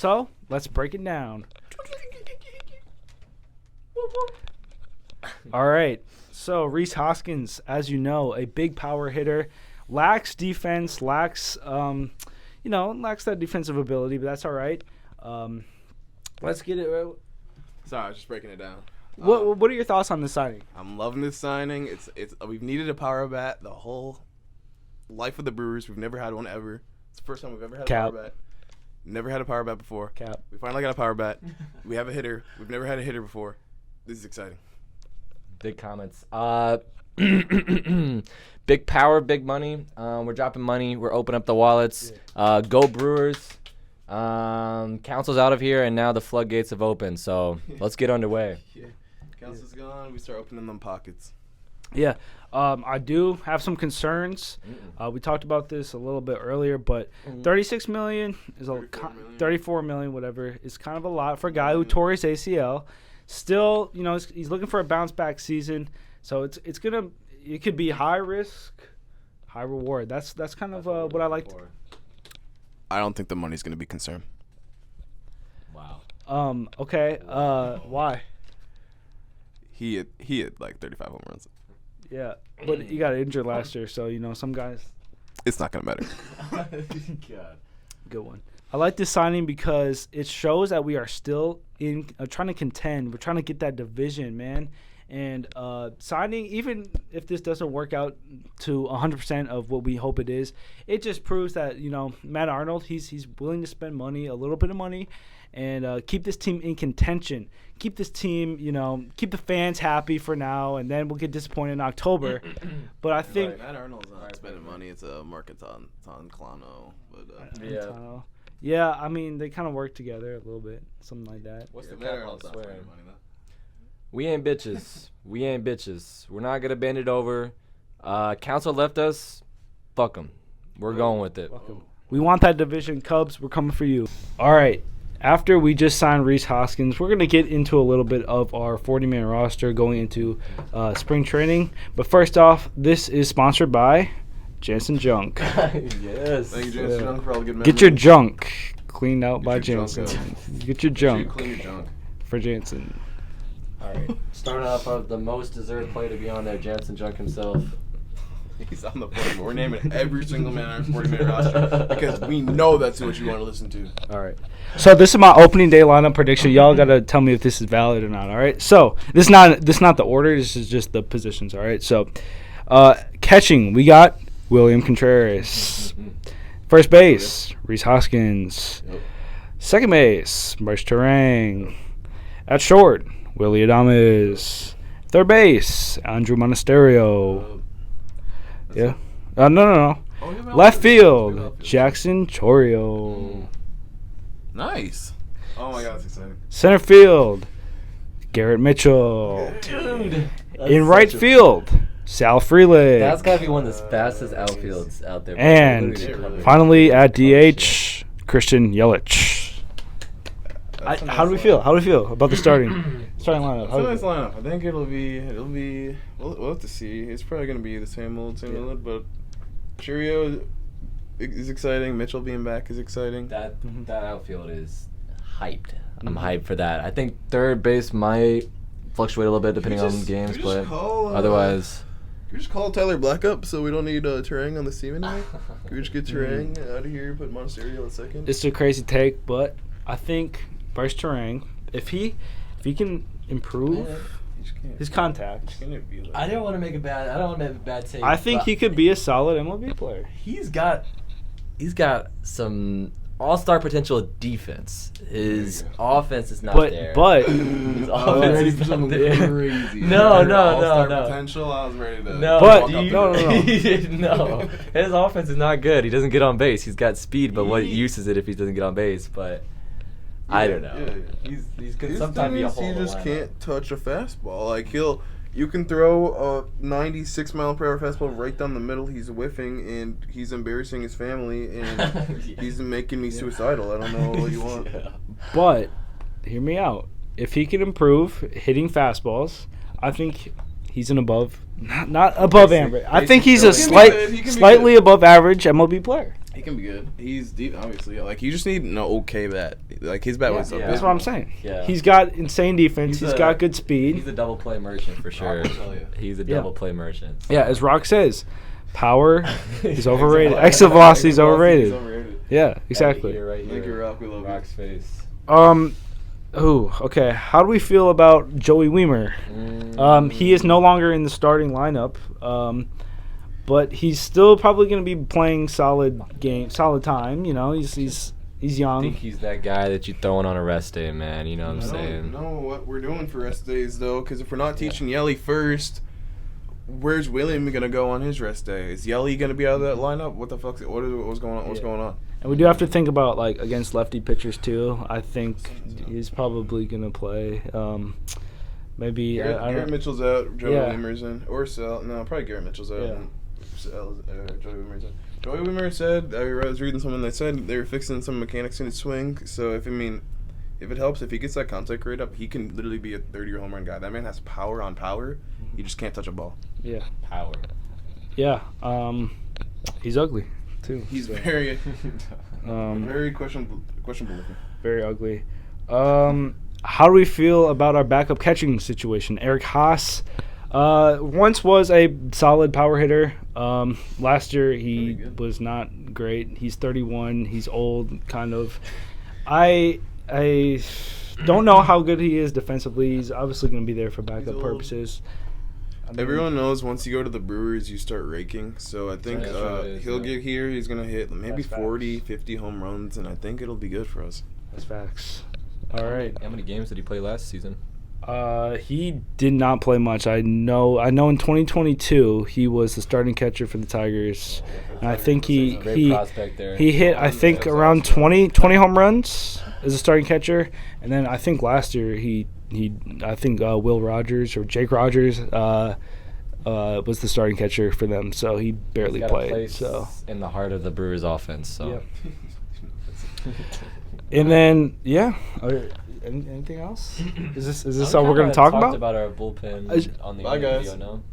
So let's break it down. All right. So Rhys Hoskins, as you know, a big power hitter, lacks defense, lacks that defensive ability, but that's all right. Let's get it. Sorry, I was just breaking it down. What are your thoughts on this signing? I'm loving this signing. It's we've needed a power bat the whole life of the Brewers. We've never had one ever. It's the first time we've ever had a power bat. Never had a power bat before. Cap. We finally got a power bat. We have a hitter. We've never had a hitter before. This is exciting. Big comments. Big power, big money. We're dropping money. We're opening up the wallets. Go Brewers. Council's out of here, and now the floodgates have opened. So let's get underway. Yeah. Council's gone. We start opening them pockets. Yeah. I do have some concerns. We talked about this a little bit earlier, but $36 million is $34 million, whatever, is kind of a lot for a guy who tore his ACL. Still, he's looking for a bounce back season, so it could be high risk, high reward. That's kind of what I like. I don't think the money's going to be concerned. Wow. Okay. Why? He had like 35 home runs. Yeah, but he got injured last year, so some guys. It's not going to matter. God. Good one. I like this signing because it shows that we are still trying to contend. We're trying to get that division, man. And signing, even if this doesn't work out to 100% of what we hope it is, it just proves that Matt Arnold, he's willing to spend money, a little bit of money, and keep this team in contention. Keep this team, keep the fans happy for now, and then we'll get disappointed in October. But I think Matt Arnold's not spending money. It's a Marketon Clano. Yeah. Yeah, I mean, they kind of work together a little bit, something like that. What's the Matt cap on Arnold's not swearing? spending money, though. We ain't bitches. We ain't bitches. We're not going to bend it over. Council left us. Fuck them. We're going with it. We want that division, Cubs. We're coming for you. All right. After we just signed Rhys Hoskins, we're going to get into a little bit of our 40-man roster going into spring training. But first off, this is sponsored by Jansen Junk. Yes. Thank you, Jansen Junk, for all the good Get your memories. junk cleaned out by your junk Jansen. Get your Make sure you junk clean your junk. for Jansen. All right. Starting off of the most deserved player to be on there, Jansen Junk himself. He's on the 40. We're naming every single man on our 40-man roster because we know that's what you want to listen to. All right. So this is my opening day lineup prediction. Y'all got to tell me if this is valid or not, all right? So this is not the order. This is just the positions, all right? So catching, we got William Contreras. First base, Rhys Hoskins. Yep. Second base, Bryce Harper. At short, Willie Adames. Third base, Andrew Monasterio. Yeah. No. Left field, Jackson Chourio. Nice. Oh, my God, that's exciting. Center field, Garrett Mitchell. Dude. In right field, Sal Frelick. That's got to be one of the fastest outfields out there. And finally at DH, Christian Yelich. How do we feel? How do we feel about the starting lineup? It's a nice lineup. I think it'll be. We'll have to see. It's probably gonna be the same old, but Chourio is exciting. Mitchell being back is exciting. That outfield is hyped. I'm hyped for that. I think third base might fluctuate a little bit depending on games, but otherwise. Can we just call Tyler Black up so we don't need Terang on the team anymore? Can we just get Terang out of here, put Monasterio at second? It's a crazy take, but I think Bryce Harper, if he can improve his contact, I don't want to make a bad take. I think he could be a solid MLB player. He's got some all-star potential defense. His offense is not there. But his offense is not there. Crazy. No. Potential. I was ready to. No, But no. No. His offense is not good. He doesn't get on base. He's got speed, but what use is it if he doesn't get on base? But I don't know. Yeah. He's could sometimes be a hole. He in the just lineup. can't touch a fastball. Like you can throw a 96 mile per hour fastball right down the middle. He's whiffing and he's embarrassing his family and he's making me suicidal. I don't know what you want. Yeah. But hear me out. If he can improve hitting fastballs, I think he's an above, not above average. I think he's a slightly above average MLB player. He can be good. He's deep, obviously. Like, you just need an okay bat. Like, his bat was up. That's what I'm saying. Yeah. He's got insane defense. He's got good speed. He's a double play merchant for sure. I'll tell you. He's a double play merchant. Yeah, as Rock says, power is overrated. Exit velocity is overrated. Yeah, exactly. Right here. Thank you, Rock. We love Rock's face. Okay. How do we feel about Joey Weimer? He is no longer in the starting lineup, but he's still probably going to be playing solid time. You know, he's I young. think he's that guy that you throwing on a rest day, man. You know what I'm saying? I don't know what we're doing for rest days, though, because if we're not teaching Yelly first, where's William going to go on his rest day? Is Yelly going to be out of that lineup? What the fuck? What's going on? What's going on? And we do have to think about, like, against lefty pitchers, too. I think he's probably going to play. Maybe Garrett Mitchell's out. Joey Yeah. Weimer's in. Or Sal. No, probably Garrett Mitchell's out. Yeah. And Joey Weimer's in. Joey Weimer said, I was reading something that said they were fixing some mechanics in his swing. So, if it helps, if he gets that contact rate up, he can literally be a 30-year home run guy. That man has power on power. You just can't touch a ball. Yeah. Power. Yeah. He's ugly, too. He's so. very Very questionable looking. Very ugly. How do we feel about our backup catching situation? Eric Haas once was a solid power hitter. Last year he was not great. He's 31. He's old, kind of. I don't know how good he is defensively. He's obviously going to be there for backup purposes. Everyone knows once you go to the Brewers, you start raking. So I think he'll get here. He's going to hit maybe 40, 50 home runs, and I think it'll be good for us. That's facts. All right. How many games did he play last season? He did not play much. I know in 2022 he was the starting catcher for the Tigers. And I think he hit I think around 20 home runs as a starting catcher. And then I think last year Will Rogers or Jake Rogers was the starting catcher for them, so he barely played. So in the heart of the Brewers offense. So. Yeah. And then anything else? Is this all we're gonna talk about? About our bullpen on the Bye, guys. video, no?